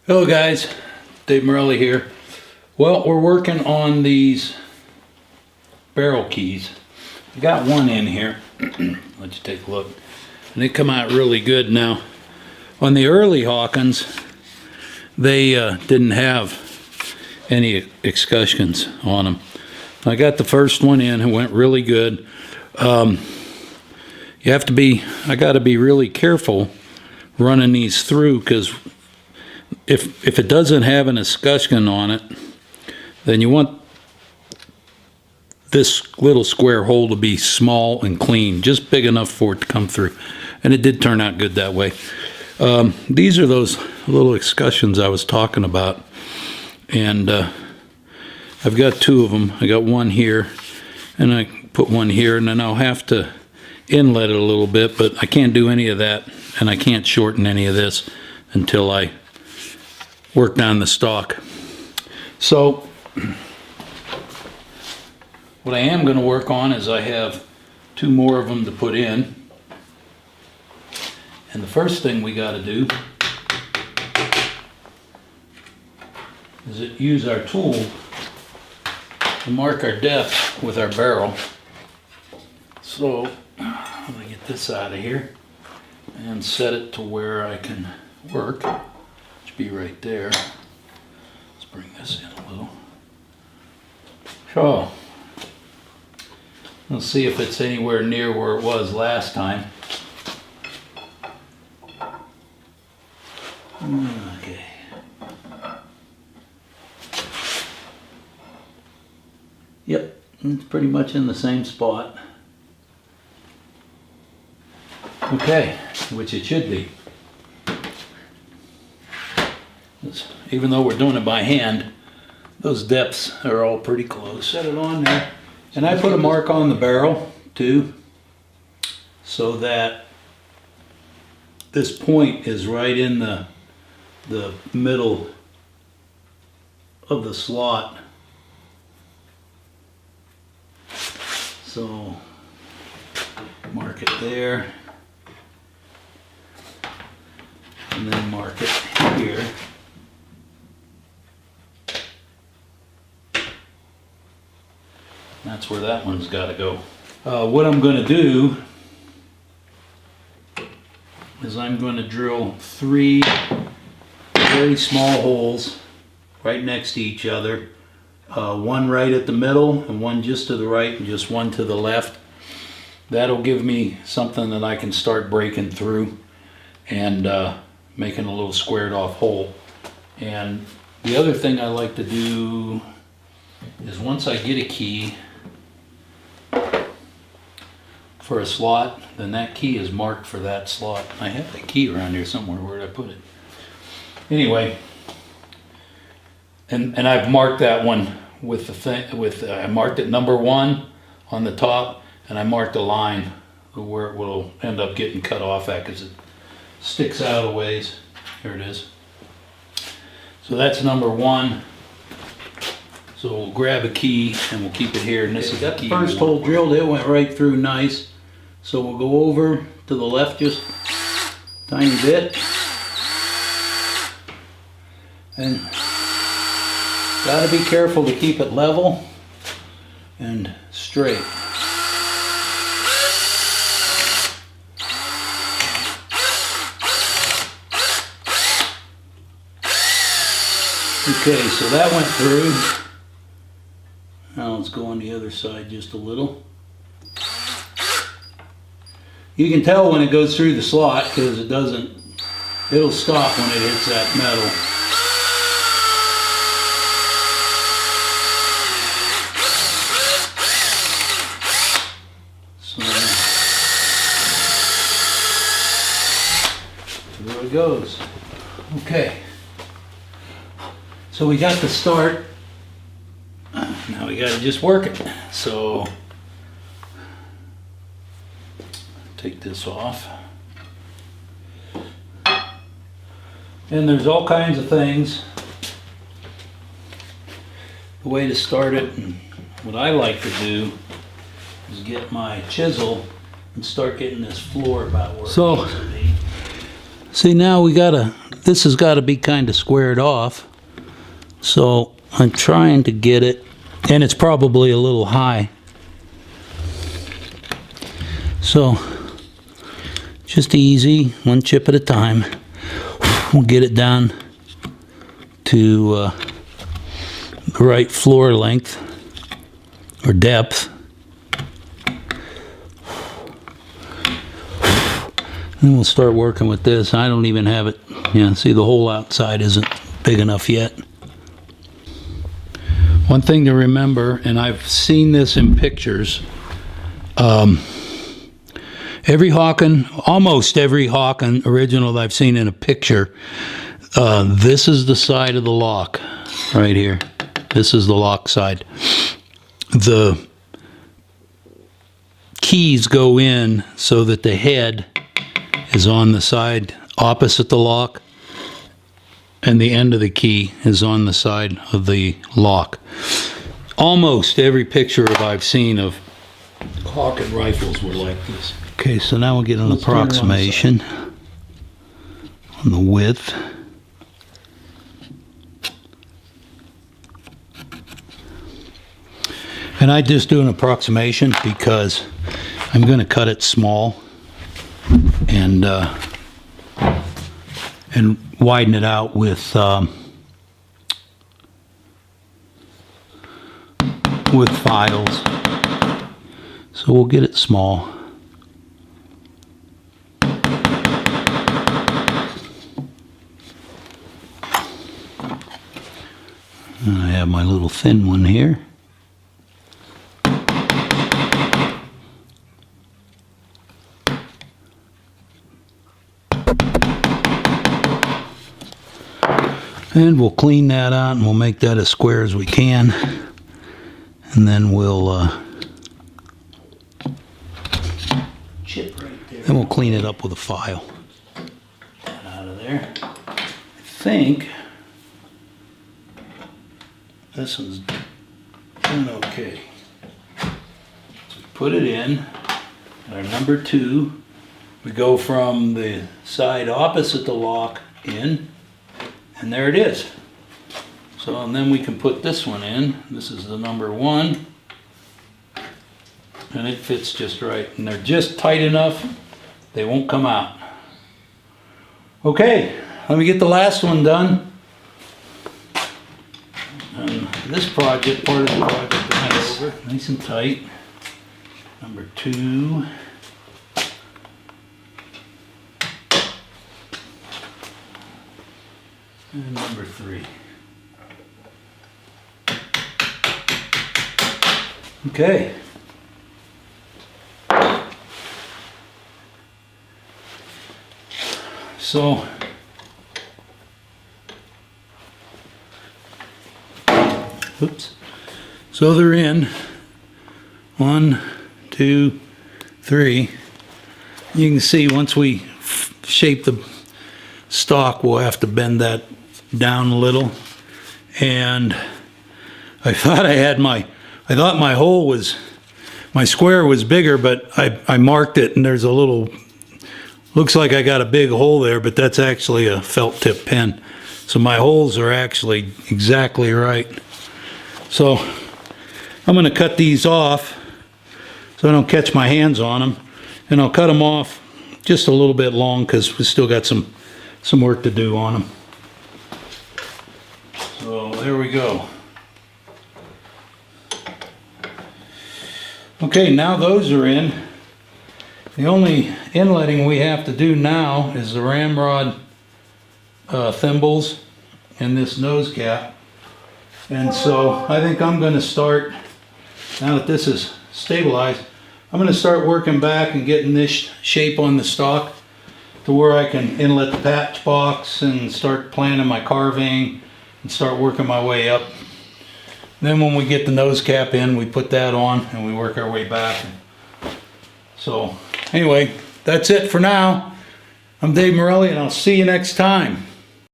Hello guys, Dave Morelli here. Well, we're working on these barrel keys. I got one in here. Let you take a look. And they come out really good. Now, on the early Hawkens, they didn't have any escutcheons on them. I got the first one in, it went really good. You have to be, I got to be really careful running these through, because if it doesn't have an escutcheon on it, then you want this little square hole to be small and clean, just big enough for it to come through. And it did turn out good that way. These are those little escutcheons I was talking about. And I've got two of them. I got one here, and I put one here, and then I'll have to inlet it a little bit, but I can't do any of that, and I can't shorten any of this until I work down the stock. So what I am going to work on is I have two more of them to put in, and the first thing we got to do is use our tool to mark our depth with our barrel. So I'm going to get this out of here and set it to where I can work. Should be right there. Let's bring this in a little. So let's see if it's anywhere near where it was last time. Okay. Yep, it's pretty much in the same spot. Okay, which it should be. Even though we're doing it by hand, those depths are all pretty close. Set it on there. And I put a mark on the barrel too, so that this point is right in the middle of the slot. So mark it there, and then mark it here. That's where that one's got to go. What I'm going to do is I'm going to drill 3 very small holes right next to each other. One right at the middle, and one just to the right, and just one to the left. That'll give me something that I can start breaking through and making a little squared off hole. And the other thing I like to do is, once I get a key for a slot, then that key is marked for that slot. I have the key around here somewhere. Where did I put it? Anyway, and I've marked that one with the thing, I marked it number 1 on the top, and I marked a line where it will end up getting cut off at, because it sticks out a ways. Here it is. So that's number 1. So we'll grab a key and we'll keep it here. And this is the key. First hole drilled, it went right through nice. So we'll go over to the left just a tiny bit. And gotta be careful to keep it level and straight. Okay, so that went through. Now let's go on the other side just a little. You can tell when it goes through the slot, because it'll stop when it hits that metal. So there it goes. Okay. So we got the start. Now we got to just work it. So take this off. And there's all kinds of things. The way to start it, and what I like to do, is get my chisel and start getting this floor about where it needs to be. See, now we got this has got to be kind of squared off. So I'm trying to get it, and it's probably a little high. So just easy, one chip at a time. We'll get it down to the right floor length or depth. And we'll start working with this. I don't even have it. Yeah, see, the hole outside isn't big enough yet. One thing to remember, and I've seen this in pictures, every Hawken, almost every Hawken original that I've seen in a picture, this is the side of the lock right here. This is the lock side. The keys go in so that the head is on the side opposite the lock, and the end of the key is on the side of the lock. Almost every picture I've seen of Hawken rifles were like this. Okay, so now we'll get an approximation on the width. And I just do an approximation because I'm going to cut it small and widen it out with files. So we'll get it small. And I have my little thin one here. And we'll clean that out and we'll make that as square as we can. And then we'll chip right there. Then we'll clean it up with a file. Get that out of there. I think this one's doing okay. So we put it in. Our number 2. We go from the side opposite the lock in. And there it is. So, and then we can put this one in. This is the number 1. And it fits just right. And they're just tight enough, they won't come out. Okay, let me get the last one done. And this project, part of the project, over nice and tight. Number 2. And number 3. Okay. So oops. So they're in. 1, 2, 3. You can see once we shape the stock, we'll have to bend that down a little. And I thought I thought my hole was, my square was bigger, but I marked it and there's a little, looks like I got a big hole there, but that's actually a felt tip pen. So my holes are actually exactly right. So I'm going to cut these off so I don't catch my hands on them. And I'll cut them off just a little bit long because we still got some work to do on them. So there we go. Okay, now those are in. The only inletting we have to do now is the ramrod thimbles and this nose cap. And so I think I'm going to start, now that this is stabilized, I'm going to start working back and getting this shape on the stock to where I can inlet the patch box and start planning my carving and start working my way up. Then when we get the nose cap in, we put that on and we work our way back. So anyway, that's it for now. I'm Dave Morelli and I'll see you next time.